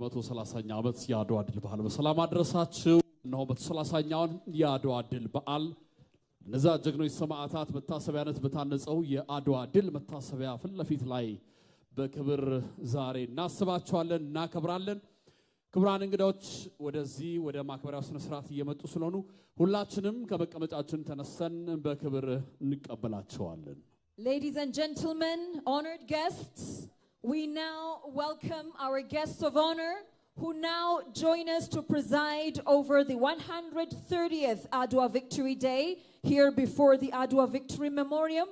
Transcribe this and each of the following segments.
በ130ኛ ዓመት የአድዋ ድል በዓል በሰላም አደረሳችሁ። ነው በ130ኛውን የአድዋ ድል በዓል እነዛ ጀግኖች ሰማዕታት መታሰቢያነት በታነጸው የአድዋ ድል መታሰቢያ ፊት ለፊት ላይ በክብር ዛሬ እናስባቸዋለን እናከብራለን። ክቡራን እንግዶች ወደዚህ ወደ ማክበሪያው ስነ ስርዓት እየመጡ ስለሆኑ ሁላችንም ከመቀመጫችን ተነስተን በክብር እንቀበላቸዋለን። Ladies and gentlemen, honored guests, we now welcome our guests of honor who now join us to preside over the 130th Adwa Victory Day here before the Adwa Victory Memorial.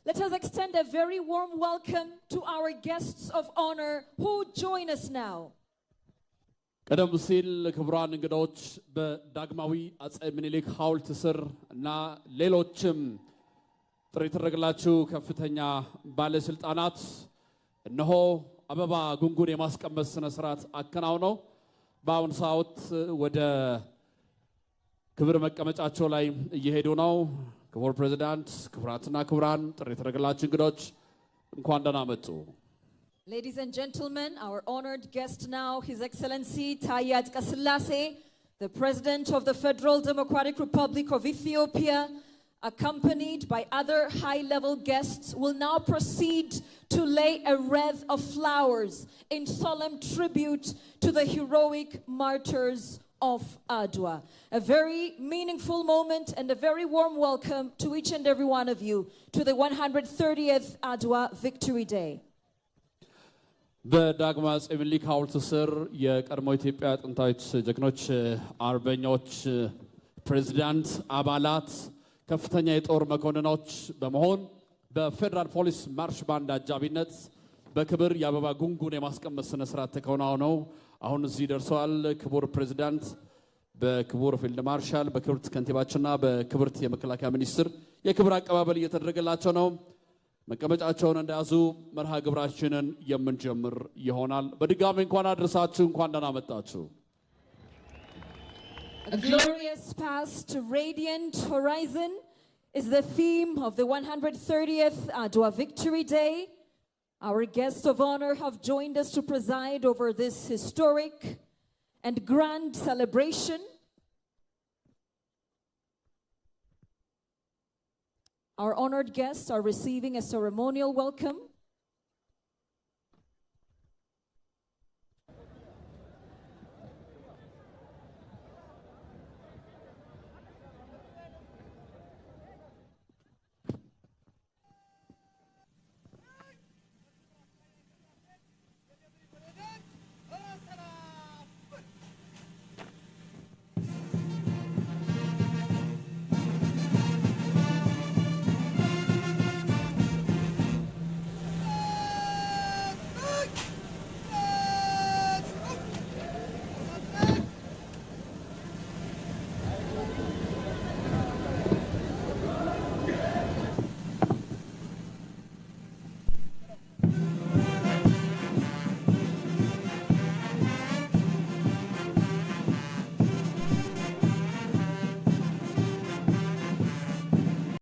Let us extend a very warm welcome to our guests of honor who join us now. ቀደም ሲል ክቡራን እንግዶች በዳግማዊ አጼ ምኒልክ ሐውልት ስር እና ሌሎችም ጥሪ ተደረገላችሁ ከፍተኛ ባለስልጣናት እነሆ አበባ ጉንጉን የማስቀመጥ ስነ ስርዓት አከናውነው በአሁኑ ሰዓት ወደ ክብር መቀመጫቸው ላይ እየሄዱ ነው። ክቡር ፕሬዝዳንት፣ ክቡራትና ክቡራን ጥሪ ተደረገላችሁ እንግዶች እንኳን ደህና መጡ። Ladies and gentlemen, our honored guest now, His Excellency Taye Atqasillase, the President of the Federal Democratic Republic of Ethiopia, accompanied by other high-level guests, will now proceed to lay a wreath of flowers in solemn tribute to the heroic martyrs of Adwa. A very meaningful moment and a very warm welcome to each and every one of you to the 130th Adwa Victory Day. በዳግማዊ አጼ ምኒልክ ሐውልት ስር የቀድሞ ኢትዮጵያ ጥንታዊት ጀግኖች አርበኞች ፕሬዝዳንት አባላት ከፍተኛ የጦር መኮንኖች በመሆን በፌደራል ፖሊስ ማርሽ ባንድ አጃቢነት በክብር የአበባ ጉንጉን የማስቀመጥ ስነ ስርዓት ተከናውነው አሁን እዚህ ደርሰዋል። ክቡር ፕሬዝዳንት በክቡር ፊልድ ማርሻል በክብርት ከንቲባችንና በክብርት የመከላከያ ሚኒስትር የክብር አቀባበል እየተደረገላቸው ነው። መቀመጫቸውን እንደያዙ መርሃ ግብራችንን የምንጀምር ይሆናል። በድጋሚ እንኳን አደረሳችሁ እንኳን ደህና መጣችሁ። A glorious past, radiant horizon is the theme of the 130th Adwa Victory Day. Our guests of honor have joined us to preside over this historic and grand celebration. Our honored guests are receiving a ceremonial welcome